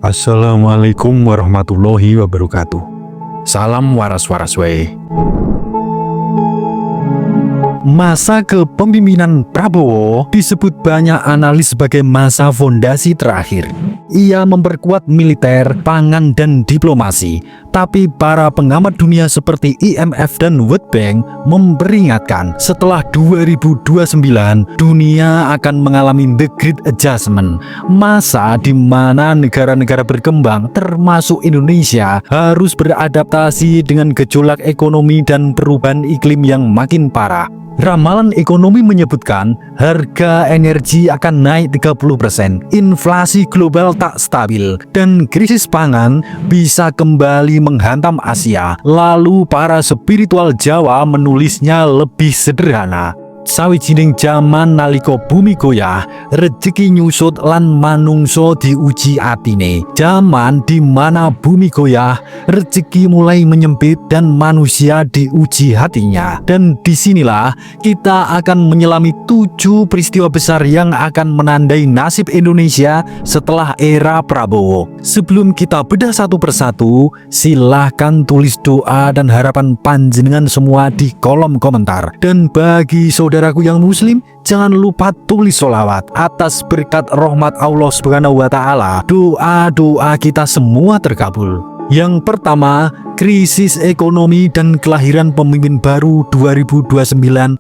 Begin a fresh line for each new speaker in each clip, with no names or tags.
Assalamualaikum warahmatullahi wabarakatuh. Salam waras-waras wae. Masa kepemimpinan Prabowo disebut banyak analis sebagai masa fondasi terakhir. Ia memperkuat militer, pangan, dan diplomasi. Tapi para pengamat dunia seperti IMF dan World Bank memperingatkan setelah 2029 dunia akan mengalami the Great Adjustment. Masa di mana negara-negara berkembang termasuk Indonesia harus beradaptasi dengan gejolak ekonomi dan perubahan iklim yang makin parah. Ramalan ekonomi menyebutkan harga energi akan naik 30%, inflasi global tak stabil, dan krisis pangan bisa kembali menghantam Asia. Lalu para spiritual Jawa menulisnya lebih sederhana. Sawijining jaman nalika bumi goyah, rejeki nyusut lan manungso diuji atine. Jaman di mana bumi goyah, rejeki mulai menyempit dan manusia diuji hatinya. Dan disinilah kita akan menyelami 7 peristiwa besar yang akan menandai nasib Indonesia setelah era Prabowo. Sebelum kita bedah satu persatu, silahkan tulis doa dan harapan panjenengan semua di kolom komentar. Dan bagi saudaraku yang muslim, jangan lupa tulis sholawat atas berkat rahmat Allah Subhanahu wa Ta'ala. Doa-doa kita semua terkabul. Yang pertama, krisis ekonomi dan kelahiran pemimpin baru 2029-2030.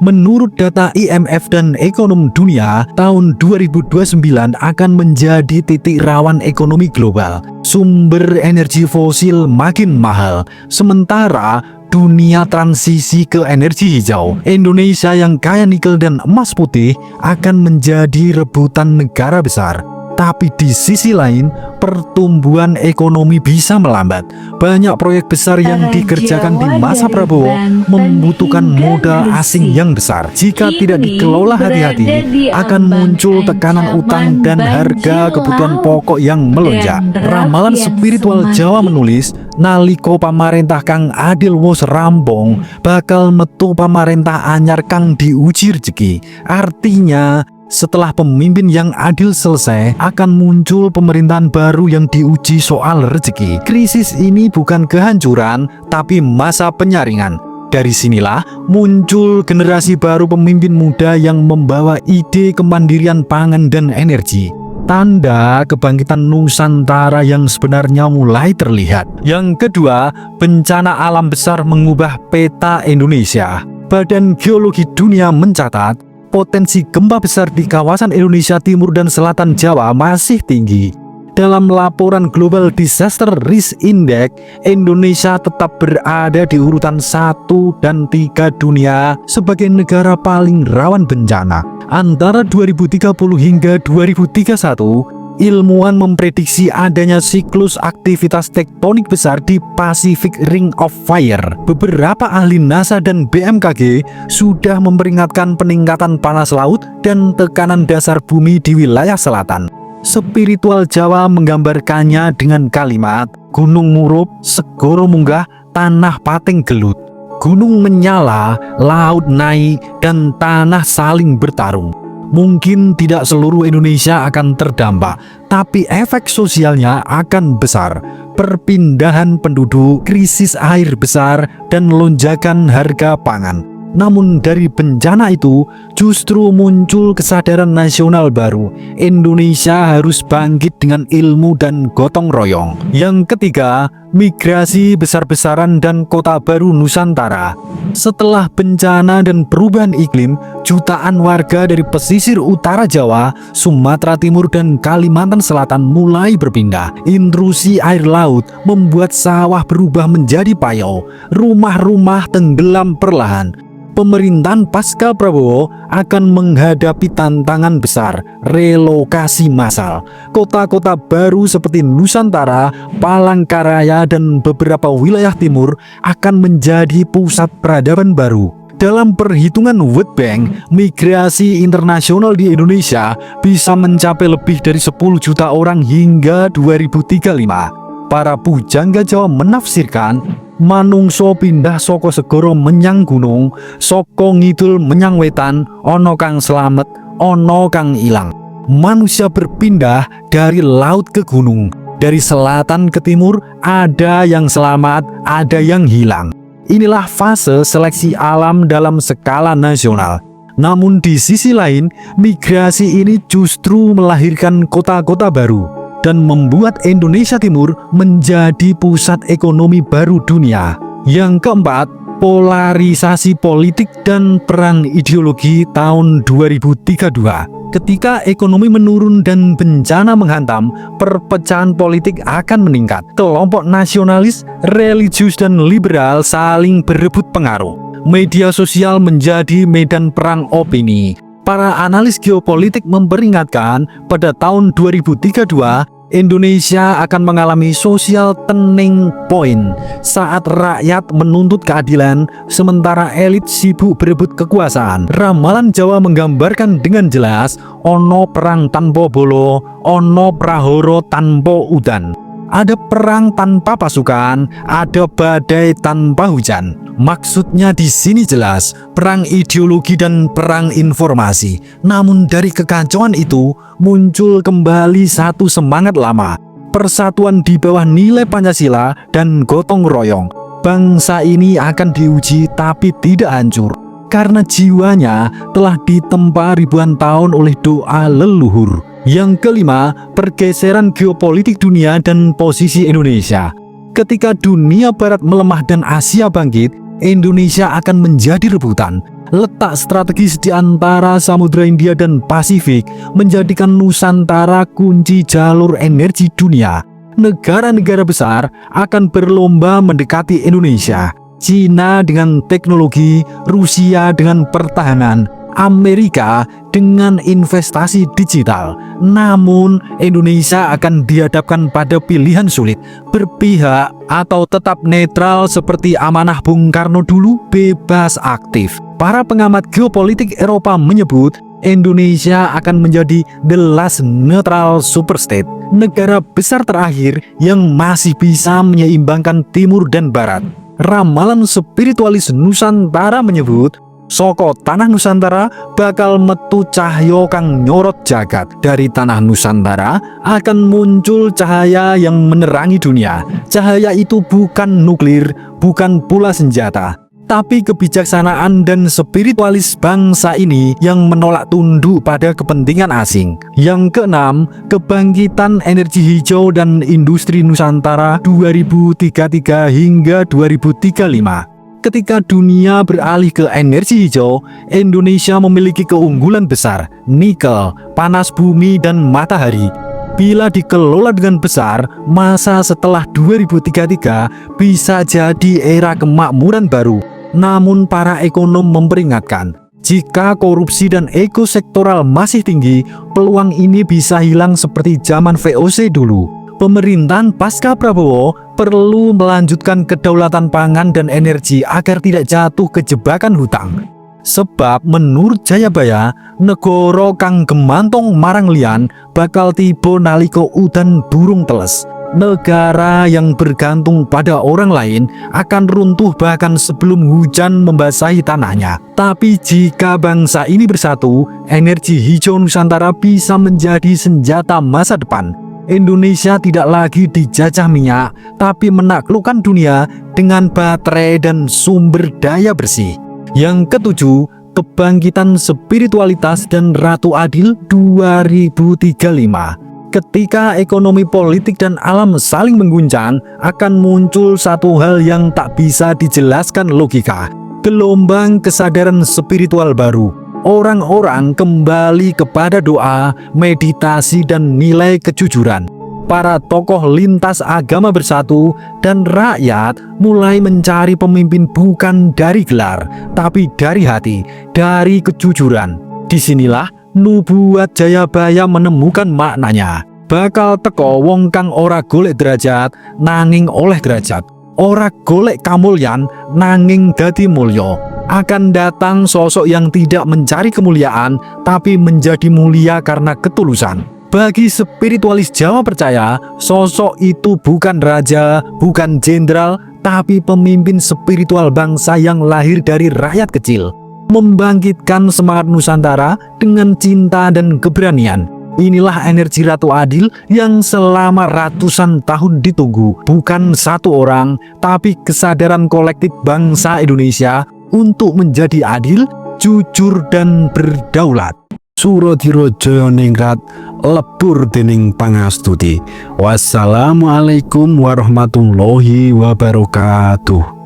Menurut data IMF dan ekonom dunia, tahun 2029 akan menjadi titik rawan ekonomi global. Sumber energi fosil makin mahal, sementara dunia transisi ke energi hijau. Indonesia yang kaya nikel dan emas putih akan menjadi rebutan negara besar. Tapi di sisi lain, pertumbuhan ekonomi bisa melambat. Banyak proyek besar yang dikerjakan di masa Prabowo membutuhkan modal asing yang besar. Jika tidak dikelola hati-hati, akan muncul tekanan utang dan harga kebutuhan pokok yang melonjak. Ramalan spiritual Jawa menulis, naliko pamarentah kang adil wos rampung, bakal metu pamarentah anyar kang diuji rejeki. Artinya, setelah pemimpin yang adil selesai, akan muncul pemerintahan baru yang diuji soal rezeki. Krisis ini bukan kehancuran, tapi masa penyaringan. Dari sinilah muncul generasi baru pemimpin muda yang membawa ide kemandirian pangan dan energi. Tanda kebangkitan Nusantara yang sebenarnya mulai terlihat. Yang kedua, bencana alam besar mengubah peta Indonesia. Badan Geologi Dunia mencatat, potensi gempa besar di kawasan Indonesia Timur dan Selatan Jawa masih tinggi. Dalam laporan Global Disaster Risk Index, Indonesia tetap berada di urutan 1 dan 3 dunia sebagai negara paling rawan bencana. Antara 2030 hingga 2031, ilmuwan memprediksi adanya siklus aktivitas tektonik besar di Pacific Ring of Fire. Beberapa ahli NASA dan BMKG sudah memperingatkan peningkatan panas laut dan tekanan dasar bumi di wilayah selatan. Spiritual Jawa menggambarkannya dengan kalimat, gunung murup, segoro munggah, tanah pating gelut. Gunung menyala, laut naik, dan tanah saling bertarung. Mungkin tidak seluruh Indonesia akan terdampak, tapi efek sosialnya akan besar. Perpindahan penduduk, krisis air besar, dan lonjakan harga pangan. Namun dari bencana itu justru muncul kesadaran nasional baru. Indonesia harus bangkit dengan ilmu dan gotong royong. Yang ketiga, migrasi besar-besaran dan kota baru Nusantara. Setelah bencana dan perubahan iklim, jutaan warga dari pesisir utara Jawa, Sumatera Timur, dan Kalimantan Selatan mulai berpindah. Intrusi air laut membuat sawah berubah menjadi payau, rumah-rumah tenggelam perlahan. Pemerintahan pasca Prabowo akan menghadapi tantangan besar, relokasi massal. Kota-kota baru seperti Nusantara, Palangkaraya, dan beberapa wilayah timur akan menjadi pusat peradaban baru. Dalam perhitungan World Bank, migrasi internasional di Indonesia bisa mencapai lebih dari 10 juta orang hingga 2035. Para pujangga Jawa menafsirkan, manungso pindah saka segara menyang gunung, saka ngidul menyang wetan, ana kang slamet, ana kang ilang. manusia berpindah dari laut ke gunung, dari selatan ke timur, ada yang selamat, ada yang hilang. Inilah fase seleksi alam dalam skala nasional. Namun di sisi lain, migrasi ini justru melahirkan kota-kota baru dan membuat Indonesia Timur menjadi pusat ekonomi baru dunia. Yang keempat, polarisasi politik dan perang ideologi tahun 2032. Ketika ekonomi menurun dan bencana menghantam, perpecahan politik akan meningkat. Kelompok nasionalis, religius, dan liberal saling berebut pengaruh. Media sosial menjadi medan perang opini. Para analis geopolitik memperingatkan pada tahun 2032, Indonesia akan mengalami social turning point saat rakyat menuntut keadilan sementara elit sibuk berebut kekuasaan. Ramalan Jawa menggambarkan dengan jelas, ono perang tanpa bolo, ono prahoro tanpa udan. Ada perang tanpa pasukan, ada badai tanpa hujan. Maksudnya di sini jelas, perang ideologi dan perang informasi. Namun dari kekacauan itu muncul kembali satu semangat lama, persatuan di bawah nilai Pancasila dan gotong royong. Bangsa ini akan diuji tapi tidak hancur, karena jiwanya telah ditempa ribuan tahun oleh doa leluhur. Yang kelima, pergeseran geopolitik dunia dan posisi Indonesia. Ketika dunia barat melemah dan Asia bangkit, Indonesia akan menjadi rebutan. Letak strategis di antara Samudra Hindia dan Pasifik menjadikan Nusantara kunci jalur energi dunia. Negara-negara besar akan berlomba mendekati Indonesia. Cina dengan teknologi, Rusia dengan pertahanan, Amerika dengan investasi digital. Namun Indonesia akan dihadapkan pada pilihan sulit, berpihak atau tetap netral seperti amanah Bung Karno dulu, bebas aktif. Para pengamat geopolitik Eropa menyebut Indonesia akan menjadi the last neutral superstate, negara besar terakhir yang masih bisa menyeimbangkan timur dan barat. Ramalan spiritualis Nusantara menyebut soko tanah Nusantara bakal metu cahyo kang nyorot jagat. Dari tanah Nusantara akan muncul cahaya yang menerangi dunia. Cahaya itu bukan nuklir, bukan pula senjata, tapi kebijaksanaan dan spiritualis bangsa ini yang menolak tunduk pada kepentingan asing. Yang keenam, kebangkitan energi hijau dan industri Nusantara 2033 hingga 2035. Ketika dunia beralih ke energi hijau, Indonesia memiliki keunggulan besar, nikel, panas bumi, dan matahari. Bila dikelola dengan besar, masa setelah 2033 bisa jadi era kemakmuran baru. Namun para ekonom memperingatkan, jika korupsi dan ekosektoral masih tinggi, peluang ini bisa hilang seperti zaman VOC dulu. Pemerintahan pasca Prabowo perlu melanjutkan kedaulatan pangan dan energi agar tidak jatuh ke jebakan hutang. Sebab menurut Jayabaya, negara kang gemantong marang liyan bakal tiba naliko udan durung teles. Negara yang bergantung pada orang lain akan runtuh bahkan sebelum hujan membasahi tanahnya. Tapi jika bangsa ini bersatu, energi hijau Nusantara bisa menjadi senjata masa depan. Indonesia tidak lagi dijajah minyak, tapi menaklukkan dunia dengan baterai dan sumber daya bersih. Yang ketujuh, kebangkitan spiritualitas dan Ratu Adil 2035. Ketika ekonomi, politik, dan alam saling mengguncang, akan muncul satu hal yang tak bisa dijelaskan logika. Gelombang kesadaran spiritual baru. Orang-orang kembali kepada doa, meditasi, dan nilai kejujuran. Para tokoh lintas agama bersatu dan rakyat mulai mencari pemimpin bukan dari gelar, tapi dari hati, dari kejujuran. Disinilah nubuat Jayabaya menemukan maknanya. Bakal teko wong kang ora golek derajat, nanging oleh derajat. Ora golek kamulyan, nanging dadi mulya. Akan datang sosok yang tidak mencari kemuliaan, tapi menjadi mulia karena ketulusan. Bagi spiritualis Jawa percaya, sosok itu bukan raja, bukan jenderal, tapi pemimpin spiritual bangsa yang lahir dari rakyat kecil. Membangkitkan semangat Nusantara dengan cinta dan keberanian. Inilah energi Ratu Adil yang selama ratusan tahun ditunggu. Bukan satu orang, tapi kesadaran kolektif bangsa Indonesia untuk menjadi adil, jujur, dan berdaulat.
Suradira Jayaningrat lebur dening pangastuti. Wassalamualaikum warahmatullahi wabarakatuh.